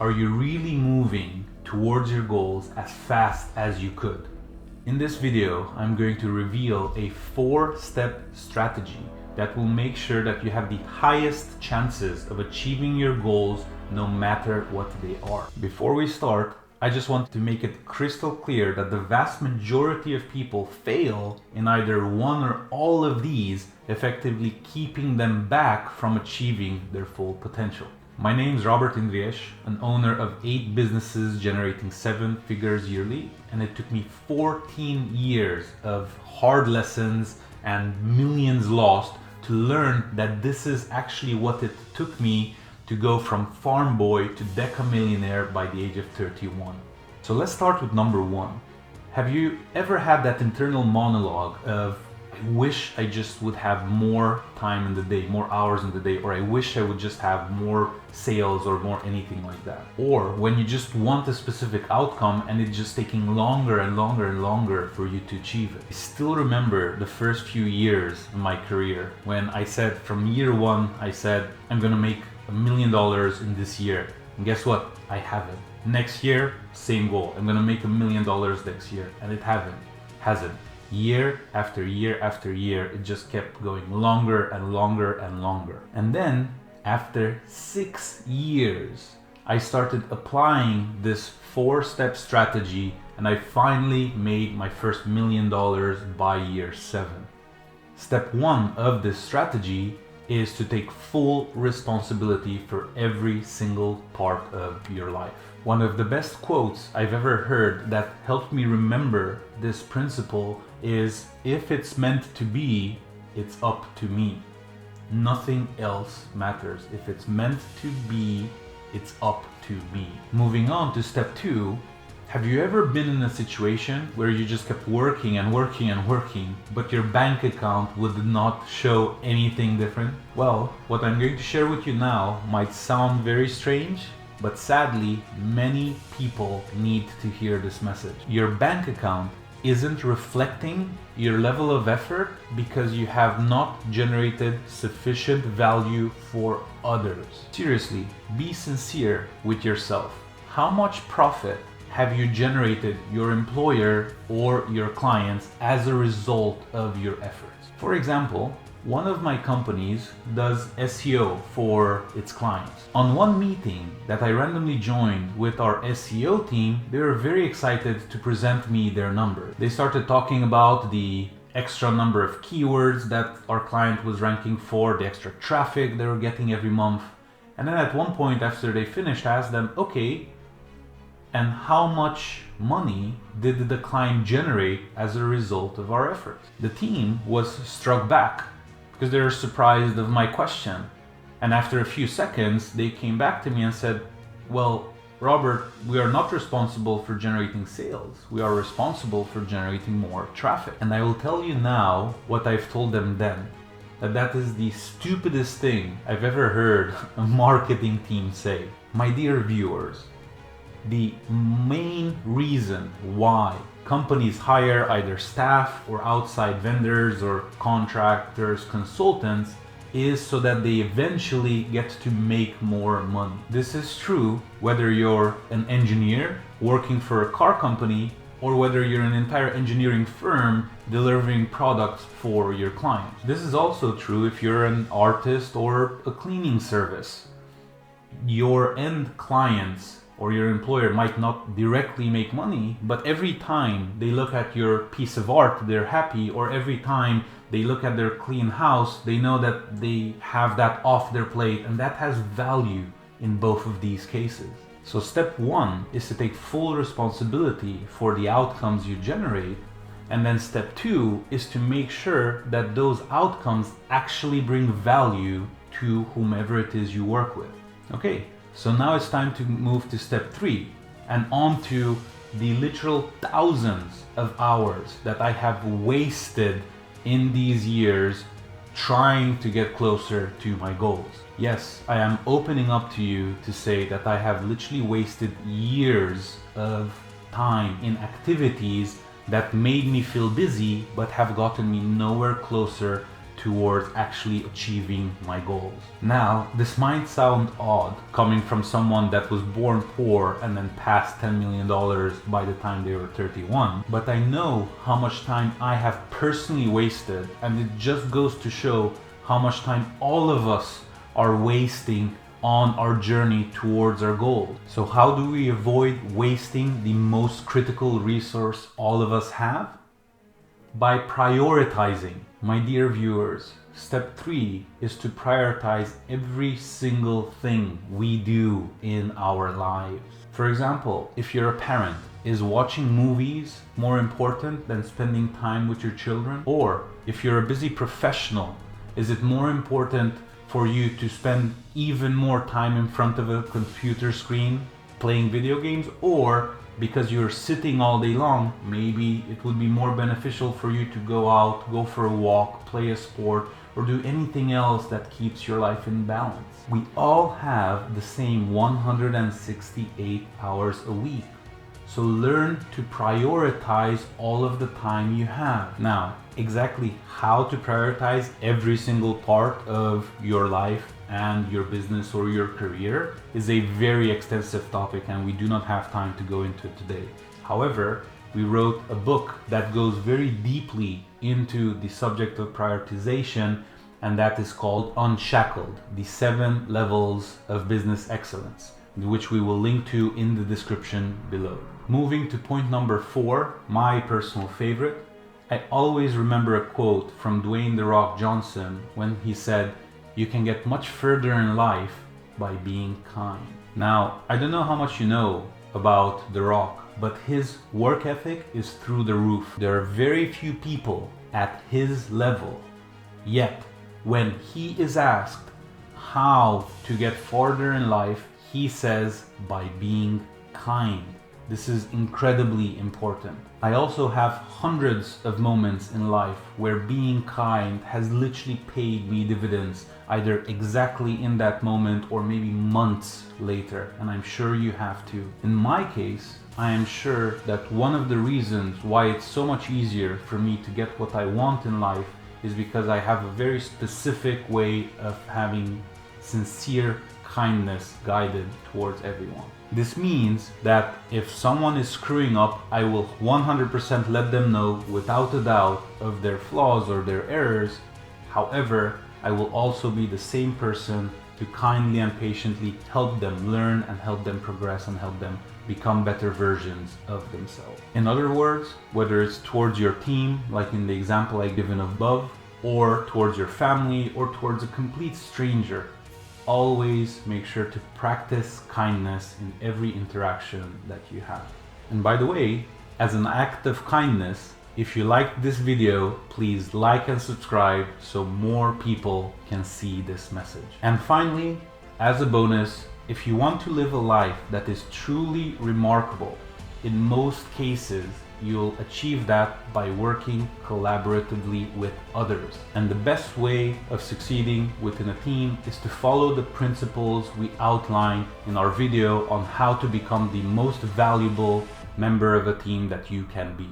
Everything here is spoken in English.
Are you really moving towards your goals as fast as you could? In this video, I'm going to reveal a 4-step strategy that will make sure that you have the highest chances of achieving your goals no matter what they are. Before we start, I just want to make it crystal clear that the vast majority of people fail in either one or all of these, effectively keeping them back from achieving their full potential. My name is Robert Indries, an owner of 8 businesses generating 7 figures yearly, and it took me 14 years of hard lessons and millions lost to learn that this is actually what it took me to go from farm boy to deca-millionaire by the age of 31. So let's start with number 1. Have you ever had that internal monologue of, I wish I just would have more time in the day, more hours in the day, or I wish I would just have more sales or more anything like that? Or when you just want a specific outcome and it's just taking longer and longer and longer for you to achieve it. I still remember the first few years in my career when I said from year 1, I said, I'm gonna make $1 million in this year. And guess what? I haven't. Next year, same goal. I'm gonna make $1 million next year. And it hasn't. Year after year after year, it just kept going longer and longer and longer. And then after 6 years, I started applying this 4-step strategy and I finally made my first $1 million by year 7. Step 1 of this strategy is to take full responsibility for every single part of your life. One of the best quotes I've ever heard that helped me remember this principle is, if it's meant to be, it's up to me. Nothing else matters. If it's meant to be, it's up to me. Moving on to step 2, have you ever been in a situation where you just kept working and working and working, but your bank account would not show anything different? Well, what I'm going to share with you now might sound very strange, but sadly, many people need to hear this message. Your bank account isn't reflecting your level of effort because you have not generated sufficient value for others. Seriously, be sincere with yourself. How much profit have you generated your employer or your clients as a result of your efforts? For example, one of my companies does SEO for its clients. On one meeting that I randomly joined with our SEO team, they were very excited to present me their numbers. They started talking about the extra number of keywords that our client was ranking for, the extra traffic they were getting every month. And then at one point after they finished, I asked them, okay, and how much money did the client generate as a result of our efforts? The team was struck back because they were surprised of my question. And after a few seconds, they came back to me and said, well, Robert, we are not responsible for generating sales. We are responsible for generating more traffic. And I will tell you now what I've told them then, that is the stupidest thing I've ever heard a marketing team say. My dear viewers, the main reason why companies hire either staff or outside vendors or contractors, consultants, is so that they eventually get to make more money. This is true whether you're an engineer working for a car company or whether you're an entire engineering firm delivering products for your clients. This is also true if you're an artist or a cleaning service. Your end clients or your employer might not directly make money, but every time they look at your piece of art, they're happy, or every time they look at their clean house, they know that they have that off their plate, and that has value in both of these cases. So step 1 is to take full responsibility for the outcomes you generate, and then step 2 is to make sure that those outcomes actually bring value to whomever it is you work with. Okay. So now it's time to move to step 3 and on to the literal thousands of hours that I have wasted in these years trying to get closer to my goals. Yes, I am opening up to you to say that I have literally wasted years of time in activities that made me feel busy but have gotten me nowhere closer towards actually achieving my goals. Now, this might sound odd coming from someone that was born poor and then passed $10 million by the time they were 31, but I know how much time I have personally wasted, and it just goes to show how much time all of us are wasting on our journey towards our goal. So how do we avoid wasting the most critical resource all of us have? By prioritizing. My dear viewers, step 3 is to prioritize every single thing we do in our lives. For example, if you're a parent, is watching movies more important than spending time with your children? Or if you're a busy professional, is it more important for you to spend even more time in front of a computer screen playing video games? Or because you're sitting all day long, maybe it would be more beneficial for you to go out, go for a walk, play a sport, or do anything else that keeps your life in balance. We all have the same 168 hours a week. So learn to prioritize all of the time you have. Now, exactly how to prioritize every single part of your life and your business or your career is a very extensive topic, and we do not have time to go into it today. However, we wrote a book that goes very deeply into the subject of prioritization, and that is called Unshackled, the 7 levels of business excellence, which we will link to in the description below. Moving to point number 4, my personal favorite. I always remember a quote from Dwayne "The Rock" Johnson when he said, "You can get much further in life by being kind." Now, I don't know how much you know about The Rock, but his work ethic is through the roof. There are very few people at his level, yet when he is asked how to get farther in life, he says by being kind. This is incredibly important. I also have hundreds of moments in life where being kind has literally paid me dividends, either exactly in that moment or maybe months later, and I'm sure you have too. In my case, I am sure that one of the reasons why it's so much easier for me to get what I want in life is because I have a very specific way of having sincere kindness guided towards everyone. This means that if someone is screwing up, I will 100% let them know without a doubt of their flaws or their errors. However, I will also be the same person to kindly and patiently help them learn and help them progress and help them become better versions of themselves. In other words, whether it's towards your team, like in the example I've given above, or towards your family, or towards a complete stranger, always make sure to practice kindness in every interaction that you have. And by the way, as an act of kindness, if you liked this video, please like and subscribe so more people can see this message. And finally, as a bonus, if you want to live a life that is truly remarkable, in most cases, you'll achieve that by working collaboratively with others. And the best way of succeeding within a team is to follow the principles we outline in our video on how to become the most valuable member of a team that you can be.